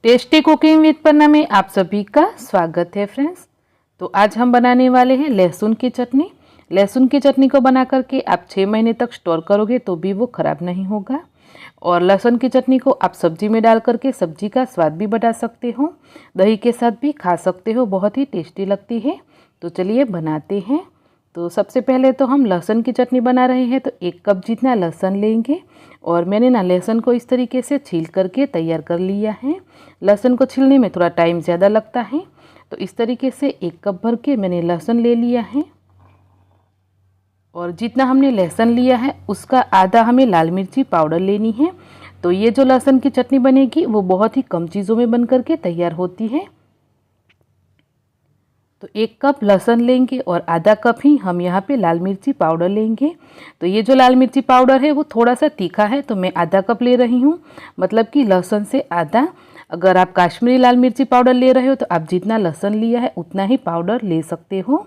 Tasty cooking with पन्ना में आप सभी का स्वागत है फ्रेंड्स। तो आज हम बनाने वाले हैं लहसुन की चटनी। लहसुन की चटनी को बना करके आप 6 महीने तक स्टोर करोगे तो भी वो ख़राब नहीं होगा। और लहसुन की चटनी को आप सब्जी में डाल करके सब्जी का स्वाद भी बढ़ा सकते हो, दही के साथ भी खा सकते हो, बहुत ही टेस्टी लगती है। तो चलिए बनाते हैं। तो सबसे पहले तो हम लहसुन की चटनी बना रहे हैं, तो 1 कप जितना लहसुन लेंगे और मैंने लहसुन को इस तरीके से छील करके तैयार कर लिया है। लहसुन को छीलने में थोड़ा टाइम ज़्यादा लगता है, तो इस तरीके से 1 कप भर के मैंने लहसुन ले लिया है। और जितना हमने लहसुन लिया है उसका आधा हमें लाल मिर्ची पाउडर लेनी है। तो ये जो लहसुन की चटनी बनेगी वो बहुत ही कम चीज़ों में बन करके तैयार होती है। तो 1 कप लहसुन लेंगे और आधा कप ही हम यहाँ पे लाल मिर्ची पाउडर लेंगे। तो ये जो लाल मिर्ची पाउडर है वो थोड़ा सा तीखा है, तो मैं आधा कप ले रही हूँ, मतलब कि लहसुन से आधा। अगर आप काश्मीरी लाल मिर्ची पाउडर ले रहे हो तो आप जितना लहसुन लिया है उतना ही पाउडर ले सकते हो।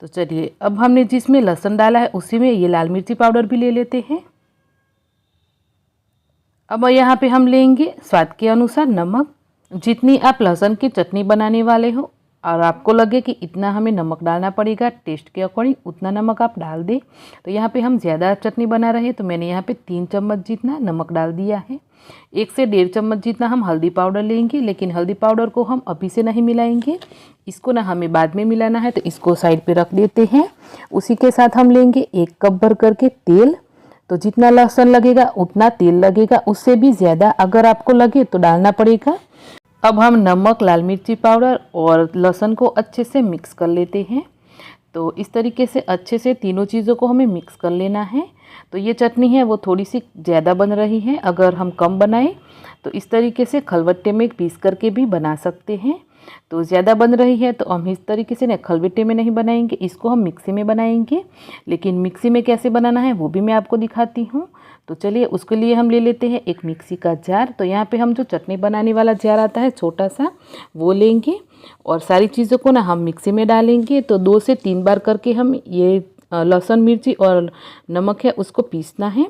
तो चलिए अब हमने जिसमें लहसुन डाला है उसी में ये लाल मिर्ची पाउडर भी ले लेते हैं। अब यहाँ पे हम लेंगे स्वाद के अनुसार नमक। जितनी आप लहसुन की चटनी बनाने वाले हो और आपको लगे कि इतना हमें नमक डालना पड़ेगा टेस्ट के अकॉर्डिंग, उतना नमक आप डाल दें। तो यहाँ पे हम ज़्यादा चटनी बना रहे हैं तो मैंने यहाँ पे 3 चम्मच जितना नमक डाल दिया है। 1 से 1.5 चम्मच जितना हम हल्दी पाउडर लेंगे, लेकिन हल्दी पाउडर को हम अभी से नहीं मिलाएंगे, इसको ना हमें बाद में मिलाना है, तो इसको साइड पे रख देते हैं। उसी के साथ हम लेंगे 1 कप भर करके तेल। तो जितना लहसुन लगेगा उतना तेल लगेगा, उससे भी ज़्यादा अगर आपको लगे तो डालना पड़ेगा। अब हम नमक, लाल मिर्ची पाउडर और लहसुन को अच्छे से मिक्स कर लेते हैं। तो इस तरीके से अच्छे से तीनों चीज़ों को हमें मिक्स कर लेना है। तो ये चटनी है वो थोड़ी सी ज़्यादा बन रही है, अगर हम कम बनाएं तो इस तरीके से खलबट्टे में पीस करके भी बना सकते हैं। तो ज़्यादा बन रही है तो हम इस तरीके से ना खलबट्टे में नहीं बनाएंगे, इसको हम मिक्सी में बनाएंगे। लेकिन मिक्सी में कैसे बनाना है वो भी मैं आपको दिखाती हूँ। तो चलिए उसके लिए हम ले लेते हैं एक मिक्सी का जार। तो यहाँ पे हम जो चटनी बनाने वाला जार आता है छोटा सा, वो लेंगे और सारी चीज़ों को ना हम मिक्सी में डालेंगे। तो 2 से 3 बार करके हम ये लहसुन, मिर्ची और नमक है उसको पीसना है।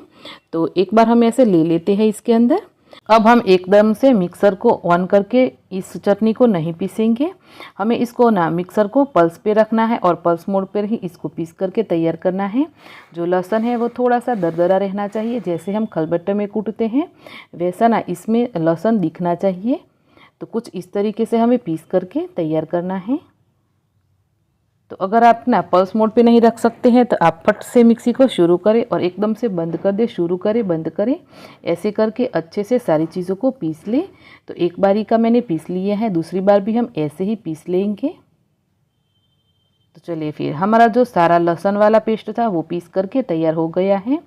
तो एक बार हम ऐसे ले लेते हैं इसके अंदर। अब हम एकदम से मिक्सर को ऑन करके इस चटनी को नहीं पीसेंगे, हमें इसको ना मिक्सर को पल्स पे रखना है और पल्स मोड पर ही इसको पीस करके तैयार करना है। जो लहसुन है वो थोड़ा सा दरदरा रहना चाहिए, जैसे हम खलबट्टे में कूटते हैं वैसा ना इसमें लहसुन दिखना चाहिए। तो कुछ इस तरीके से हमें पीस करके तैयार करना है। तो अगर आप ना पल्स मोड पे नहीं रख सकते हैं तो आप फट से मिक्सी को शुरू करें और एकदम से बंद कर दें, शुरू करें बंद करें, ऐसे करके अच्छे से सारी चीज़ों को पीस लें। तो एक बारी का मैंने पीस लिया है, दूसरी बार भी हम ऐसे ही पीस लेंगे। तो चलिए फिर हमारा जो सारा लहसुन वाला पेस्ट था वो पीस करके तैयार हो गया है।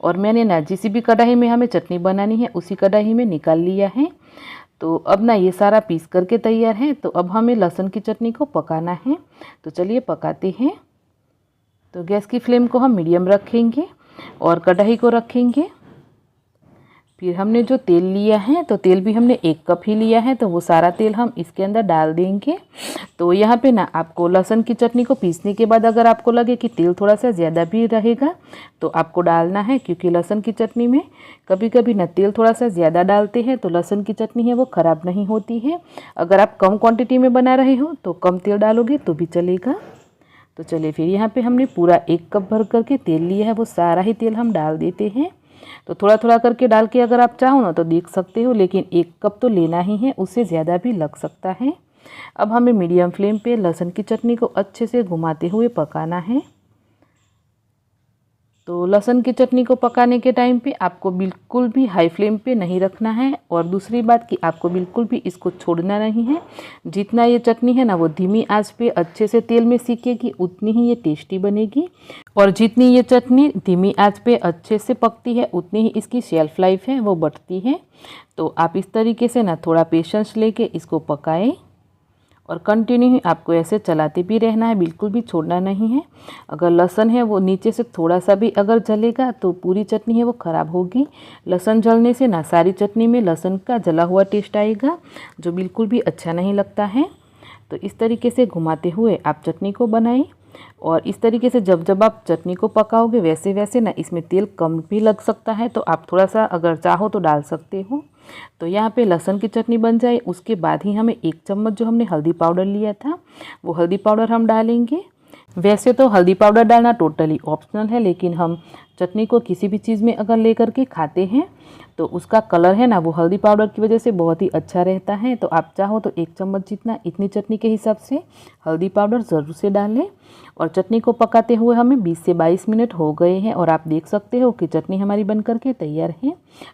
और मैंने ना जिस भी कढ़ाई में हमें चटनी बनानी है उसी कढ़ाई में निकाल लिया है। तो अब ना ये सारा पीस करके तैयार है। तो अब हमें लहसुन की चटनी को पकाना है, तो चलिए पकाते हैं। तो गैस की फ्लेम को हम मीडियम रखेंगे और कढ़ाई को रखेंगे। फिर हमने जो तेल लिया है, तो तेल भी हमने 1 कप ही लिया है, तो वो सारा तेल हम इसके अंदर डाल देंगे। तो यहाँ पे ना आपको लहसुन की चटनी को पीसने के बाद अगर आपको लगे कि तेल थोड़ा सा ज़्यादा भी रहेगा तो आपको डालना है, क्योंकि लहसुन की चटनी में कभी कभी ना तेल थोड़ा सा ज़्यादा डालते हैं तो लहसुन की चटनी है वो ख़राब नहीं होती है। अगर आप कम क्वान्टिटी में बना रहे हो तो कम तेल डालोगे तो भी चलेगा। तो चलिए फिर यहाँ पर हमने पूरा 1 कप भर करके तेल लिया है, वो सारा ही तेल हम डाल देते हैं। तो थोड़ा थोड़ा करके डाल के अगर आप चाहो ना तो देख सकते हो, लेकिन 1 कप तो लेना ही है, उससे ज़्यादा भी लग सकता है। अब हमें मीडियम फ्लेम पे लहसुन की चटनी को अच्छे से घुमाते हुए पकाना है। तो लहसुन की चटनी को पकाने के टाइम पे आपको बिल्कुल भी हाई फ्लेम पे नहीं रखना है, और दूसरी बात कि आपको बिल्कुल भी इसको छोड़ना नहीं है। जितना ये चटनी है ना वो धीमी आंच पे अच्छे से तेल में सीखेगी उतनी ही ये टेस्टी बनेगी। और जितनी ये चटनी धीमी आंच पे अच्छे से पकती है उतनी ही इसकी शेल्फ लाइफ है वो बढ़ती है। तो आप इस तरीके से ना थोड़ा पेशेंस लेके इसको पकाएं और कंटिन्यू ही आपको ऐसे चलाते भी रहना है, बिल्कुल भी छोड़ना नहीं है। अगर लहसुन है वो नीचे से थोड़ा सा भी अगर जलेगा तो पूरी चटनी है वो ख़राब होगी। लहसुन जलने से ना सारी चटनी में लहसुन का जला हुआ टेस्ट आएगा, जो बिल्कुल भी अच्छा नहीं लगता है। तो इस तरीके से घुमाते हुए आप चटनी को बनाएं। और इस तरीके से जब जब आप चटनी को पकाओगे वैसे वैसे ना इसमें तेल कम भी लग सकता है, तो आप थोड़ा सा अगर चाहो तो डाल सकते हो। तो यहाँ पे लहसुन की चटनी बन जाए उसके बाद ही हमें 1 चम्मच जो हमने हल्दी पाउडर लिया था वो हल्दी पाउडर हम डालेंगे। वैसे तो हल्दी पाउडर डालना टोटली ऑप्शनल है, लेकिन हम चटनी को किसी भी चीज़ में अगर लेकर के खाते हैं तो उसका कलर है ना वो हल्दी पाउडर की वजह से बहुत ही अच्छा रहता है। तो आप चाहो तो 1 चम्मच जितना इतनी चटनी के हिसाब से हल्दी पाउडर ज़रूर से डालें। और चटनी को पकाते हुए हमें 20 से 22 मिनट हो गए हैं और आप देख सकते हो कि चटनी हमारी बन करके तैयार है।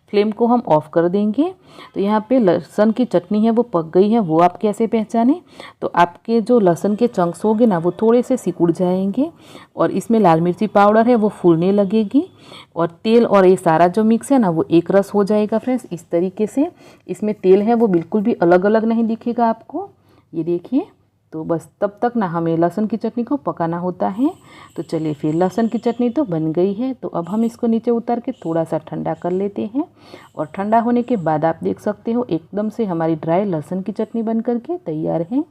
फ्लेम को हम ऑफ़ कर देंगे। तो यहाँ पे लहसुन की चटनी है वो पक गई है। वो आप कैसे पहचानें, तो आपके जो लहसुन के चंक्स होंगे ना वो थोड़े से सिकुड़ जाएंगे और इसमें लाल मिर्ची पाउडर है वो फूलने लगेगी और तेल और ये सारा जो मिक्स है ना वो एक रस हो जाएगा फ्रेंड्स। इस तरीके से इसमें तेल है वो बिल्कुल भी अलग अलग नहीं दिखेगा आपको, ये देखिए। तो बस तब तक ना हमें लहसुन की चटनी को पकाना होता है। तो चलिए फिर लहसुन की चटनी तो बन गई है। तो अब हम इसको नीचे उतार के थोड़ा सा ठंडा कर लेते हैं और ठंडा होने के बाद आप देख सकते हो एकदम से हमारी ड्राई लहसुन की चटनी बन करके तैयार है।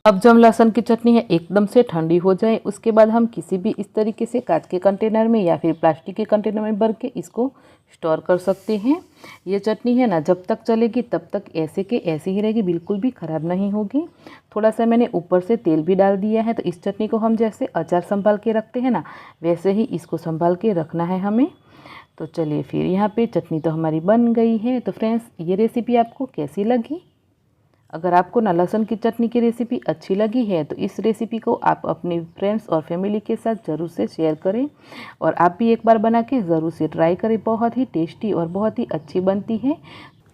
अब जब लहसुन की चटनी है एकदम से ठंडी हो जाए उसके बाद हम किसी भी इस तरीके से कांच के कंटेनर में या फिर प्लास्टिक के कंटेनर में भर के इसको स्टोर कर सकते हैं। ये चटनी है ना जब तक चलेगी तब तक ऐसे के ऐसे ही रहेगी, बिल्कुल भी ख़राब नहीं होगी। थोड़ा सा मैंने ऊपर से तेल भी डाल दिया है। तो इस चटनी को हम जैसे अचार संभाल के रखते हैं ना वैसे ही इसको संभाल के रखना है हमें। तो चलिए फिर यहाँ पे चटनी तो हमारी बन गई है। तो फ्रेंड्स ये रेसिपी आपको कैसी लगी? अगर आपको ना लहसुन की चटनी की रेसिपी अच्छी लगी है तो इस रेसिपी को आप अपने फ्रेंड्स और फैमिली के साथ ज़रूर से शेयर करें और आप भी एक बार बना के ज़रूर से ट्राई करें। बहुत ही टेस्टी और बहुत ही अच्छी बनती है।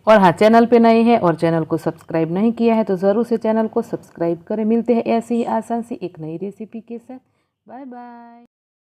और हाँ, चैनल पे नए हैं और चैनल को सब्सक्राइब नहीं किया है तो ज़रूर से चैनल को सब्सक्राइब करें। मिलते हैं ऐसे ही आसान सी एक नई रेसिपी के साथ। Bye bye.